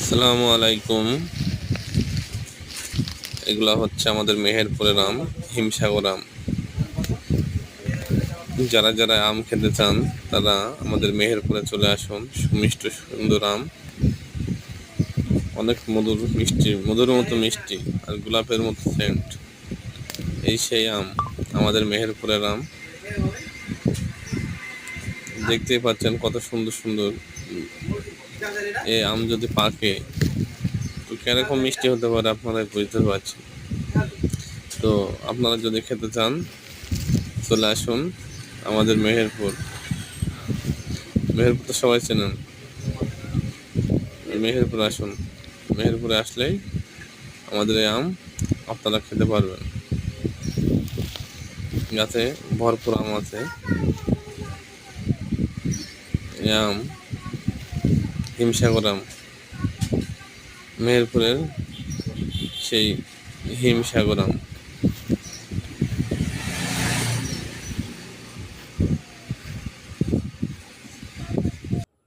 আসসালামু আলাইকুম। এগুলা হচ্ছে আমাদের মেহেরপুরের আম, হিমসাগর আম। যারা যারা আম খেতে চান তারা আমাদের মেহেরপুরে চলে আসুন। সুমিষ্ট সুন্দর আম, অনেক মধুর মিষ্টি, মধুর মতো মিষ্টি আর গোলাপের মতো সেন্ট। এই সেই আম, আমাদের মেহেরপুরের আম। দেখতেই পাচ্ছেন কত সুন্দর সুন্দর। এই আম যদি পাকে তো কিরকম মিষ্টি হতে পারে আপনারা বুঝতে পারছেন। তো আপনারা যদি খেতে চান চলে আসুন আমাদের মেহেরপুর। মেহেরপুর তো সবাই চেনেন। মেহেরপুর আসুন, মেহেরপুরে আসলেই আমাদের এই আম আপনারা খেতে পারবেন। গাছে ভরপুর আম আছে। এই আম হিমসাগর আম, মেহেরপুরের সেই হিমসাগর আম।